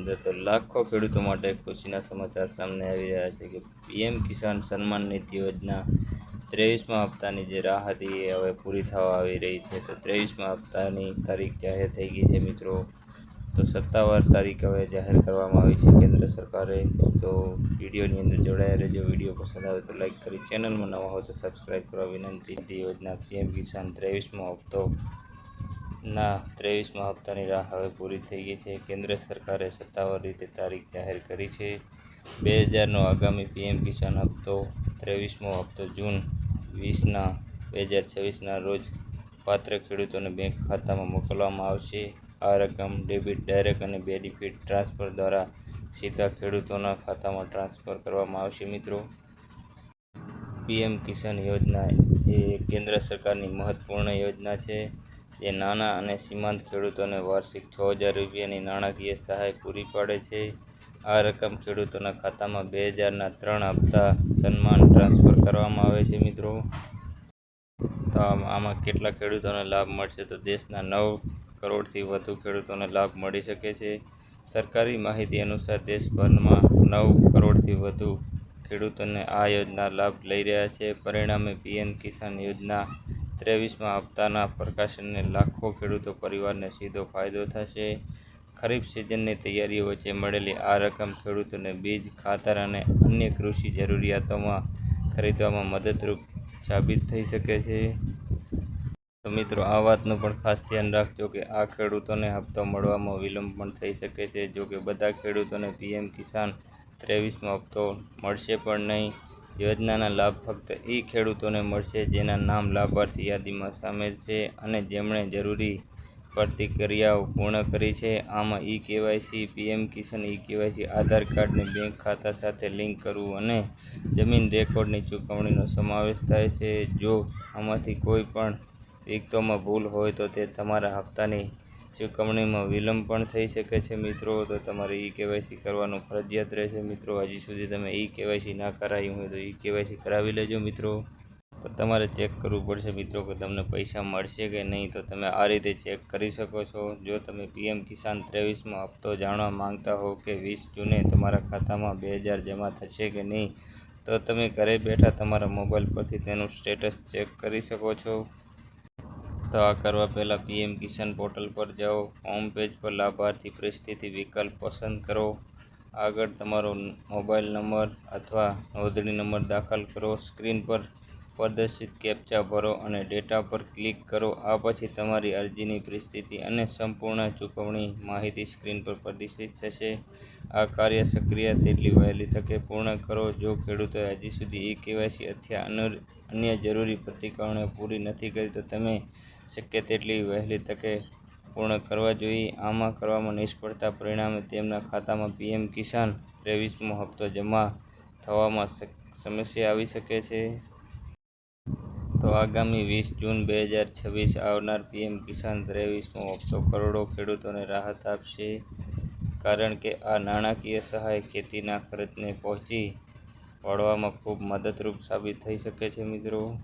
અંદર તો લાખો ખેડૂતો માટે ખુશીના સમાચાર સામે આવી રહ્યા છે કે પીએમ કિસાન સન્માન નિધિ યોજના 23મા હપ્તાની જે રાહ હતી એ હવે પૂરી થવા આવી રહી છે। તો 23મા હપ્તાની તારીખ જાહેર થઈ ગઈ છે મિત્રો। તો સત્તાવાર તારીખ હવે જાહેર કરવામાં આવી છે કેન્દ્ર સરકારે। તો વિડીયોની અંદર જોડાયા રહેજો। વિડીયો પસંદ આવે તો લાઈક કરી, ચેનલમાં નવા હોય તો સબસ્ક્રાઈબ કરવા વિનંતી। યોજના પીએમ કિસાન 23મો હપ્તો ના 23મા હપ્તાની રાહ હવે પૂરી થઈ ગઈ છે। કેન્દ્ર સરકારે સત્તાવાર રીતે તારીખ જાહેર કરી છે। 2000નો આગામી પીએમ કિસાન હપ્તો 23મો હપ્તો જૂન 20/2026ના રોજ પાત્ર ખેડૂતોને બેંક ખાતામાં મોકલવામાં આવશે। આ રકમ ડેબિટ, ડાયરેક્ટ અને બેનિફિટ ટ્રાન્સફર દ્વારા સીધા ખેડૂતોના ખાતામાં ટ્રાન્સફર કરવામાં આવશે મિત્રો। પીએમ કિસાન યોજના એ કેન્દ્ર સરકારની મહત્વપૂર્ણ યોજના છે જે નાના અને સીમાંત ખેડૂતોને વાર્ષિક 6000 રૂપિયાની નાણાકીય સહાય પૂરી પાડે છે। આ રકમ ખેડૂતોના ખાતામાં 2000ના 3 હપ્તા સન્માન ટ્રાન્સફર કરવામાં આવે છે મિત્રો। તો આમાં કેટલા ખેડૂતોને લાભ મળશે? તો દેશના 9 કરોડથી વધુ ખેડૂતોને લાભ મળી શકે છે। સરકારી માહિતી અનુસાર દેશભરમાં 9 કરોડથી વધુ ખેડૂતોને આ યોજના લાભ લઈ રહ્યા છે। પરિણામે પીએમ કિસાન યોજના 23મા હપ્તાના પ્રકાશનને લાખો ખેડૂતો પરિવારને સીધો ફાયદો થશે। ખરીફ સિઝનની તૈયારીઓ વચ્ચે મળેલી આ રકમ ખેડૂતોને બીજ, ખાતર અને અન્ય કૃષિ જરૂરિયાતોમાં ખરીદવામાં મદદરૂપ સાબિત થઈ શકે છે। તો મિત્રો આ વાતનું પણ ખાસ ધ્યાન રાખજો કે આ ખેડૂતોને હપ્તો મળવામાં વિલંબ પણ થઈ શકે છે। જો કે બધા ખેડૂતોને પીએમ કિસાન 23મો હપ્તો મળશે પણ નહીં। યોજનાના લાભ ફક્ત એ ખેડૂતોને મળશે જેના નામ લાભાર્થી યાદીમાં સામેલ છે અને જેમણે જરૂરી પ્રક્રિયાઓ પૂર્ણ કરી છે। આમાં ઈ-કેવાયસી, પીએમ કિસાન ઈ-કેવાયસી, આધાર કાર્ડને બેંક ખાતા સાથે લિંક કરવું અને જમીન રેકોર્ડની ચૂકવણીનો સમાવેશ થાય છે। જો આમાંથી કોઈ પણ વિગતોમાં ભૂલ હોય તો તે તમારા હપ્તાની ચૂકવણીમાં વિલંબ પણ થઈ શકે છે મિત્રો। તો તમારે ઈ-કેવાયસી કરવાનું ફરજિયાત રહેશે મિત્રો। હજી સુધી તમે ઈ-કેવાયસી ના કરાવ્યું હોય તો ઈ-કેવાયસી કરાવી લેજો મિત્રો। તો તમારે ચેક કરવું પડશે મિત્રો કે તમને પૈસા મળશે કે નહીં। તો તમે આ રીતે ચેક કરી શકો છો। જો તમે પીએમ કિસાન 23મો હપ્તો જાણવા માંગતા હો કે 20 જૂને તમારા ખાતામાં 2000 જમા થશે કે નહીં, તો તમે ઘરે બેઠા તમારા મોબાઈલ પરથી તેનું સ્ટેટસ ચેક કરી શકો છો। તો આ કરવા પહેલાં પીએમ કિસાન પોર્ટલ પર જાઓ। હોમ પેજ પર લાભાર્થી પરિસ્થિતિ વિકલ્પ પસંદ કરો। આગળ તમારો મોબાઈલ નંબર અથવા નોંધણી નંબર દાખલ કરો। સ્ક્રીન પર પ્રદર્શિત કેપ્ચા ભરો અને ડેટા પર ક્લિક કરો। આ પછી તમારી અરજીની પરિસ્થિતિ અને સંપૂર્ણ ચૂકવણી માહિતી સ્ક્રીન પર પ્રદર્શિત થશે। આ કાર્ય સક્રિય તેટલી વહેલી તકે પૂર્ણ કરો। જો ખેડૂતોએ હજી સુધી ઈ-કેવાયસી અથવા અન્ય જરૂરી પ્રક્રિયાઓ પૂરી નથી કરી તો તમે શક્ય તેટલી વહેલી તકે પૂર્ણ કરવા જોઈએ। આમાં કરવામાં નિષ્ફળતા પરિણામે તેમના ખાતામાં પીએમ કિસાન 23મો હપ્તો જમા થવામાં સમસ્યા આવી શકે છે। તો આગામી 20 જૂન 2026 આવનાર પીએમ કિસાન 23મો હપ્તો કરોડો ખેડૂતોને રાહત આપશે, કારણ કે આ નાણાકીય સહાય ખેતીના ખર્ચને પહોંચી વળવામાં ખૂબ મદદરૂપ સાબિત થઈ શકે છે મિત્રો।